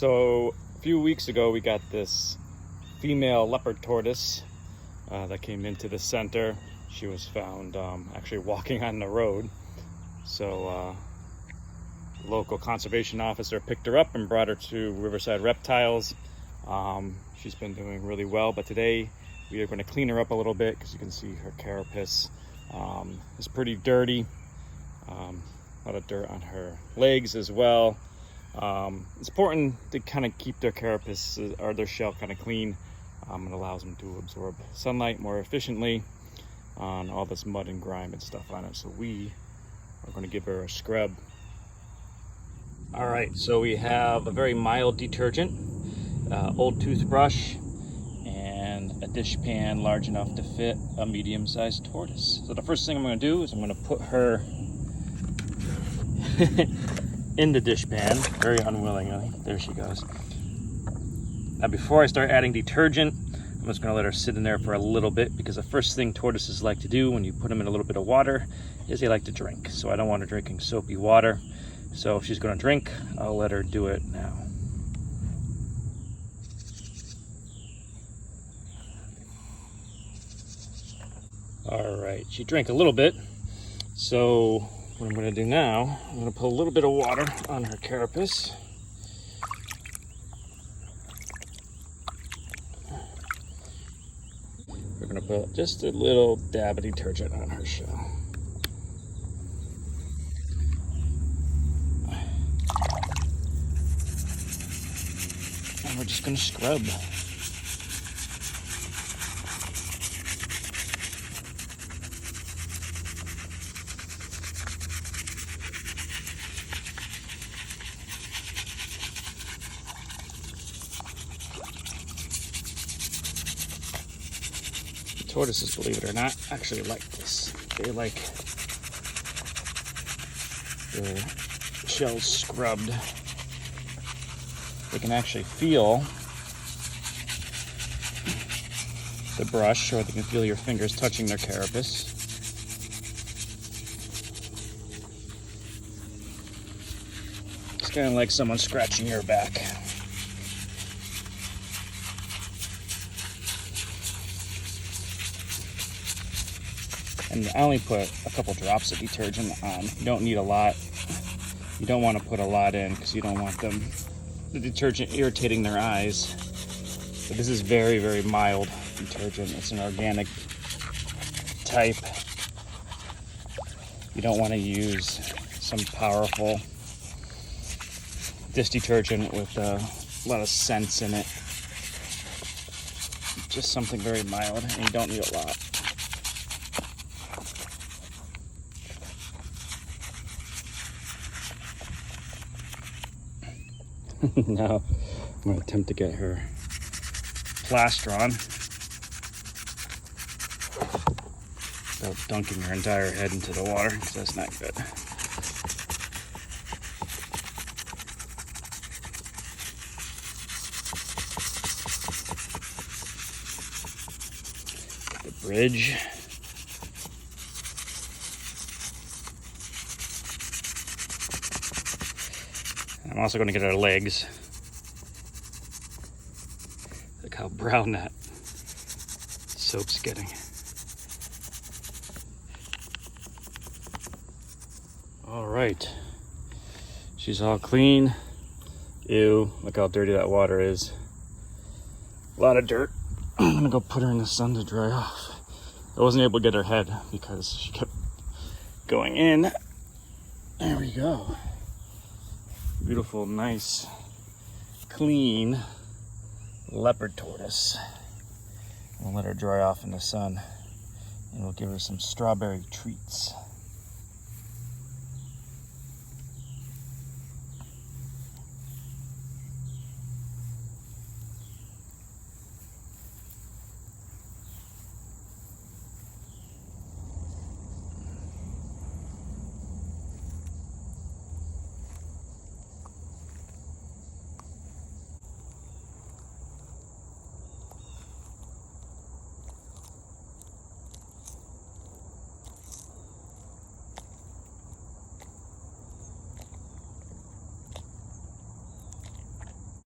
So a few weeks ago, we got this female leopard tortoise that came into the center. She was found actually walking on the road. So local conservation officer picked her up and brought her to Riverside Reptiles. She's been doing really well, but today we are going to clean her up a little bit because you can see her carapace is pretty dirty. A lot of dirt on her legs as well. It's important to kind of keep their carapace or their shell kind of clean. It allows them to absorb sunlight more efficiently on all this mud and grime and stuff on it. So we are going to give her a scrub. All right, so we have a very mild detergent, old toothbrush, and a dishpan large enough to fit a medium-sized tortoise. So the first thing I'm going to do is I'm going to put her in the dishpan, very unwillingly. There she goes. Now before I start adding detergent, I'm just going to let her sit in there for a little bit, because the first thing tortoises like to do when you put them in a little bit of water is they like to drink. So I don't want her drinking soapy water. So if she's going to drink, I'll let her do it now. All right, she drank a little bit. So what I'm going to do now, I'm going to put a little bit of water on her carapace. We're going to put just a little dab of detergent on her shell. And we're just going to scrub. Tortoises, believe it or not, actually like this. They like their shells scrubbed. They can actually feel the brush, or they can feel your fingers touching their carapace. It's kind of like someone scratching your back. And I only put a couple drops of detergent on. You don't need a lot. You don't want to put a lot in because you don't want the detergent irritating their eyes. But this is very, very mild detergent. It's an organic type. You don't want to use some powerful dish detergent with a lot of scents in it. Just something very mild, and you don't need a lot. Now I'm going to attempt to get her plaster on without dunking her entire head into the water, because that's not good. The bridge. I'm also going to get her legs. Look how brown that soap's getting. All right, she's all clean. Ew, look how dirty that water is. A lot of dirt. I'm gonna go put her in the sun to dry off. I wasn't able to get her head because she kept going in. There we go. Beautiful, nice, clean leopard tortoise. We'll let her dry off in the sun, and we'll give her some strawberry treats.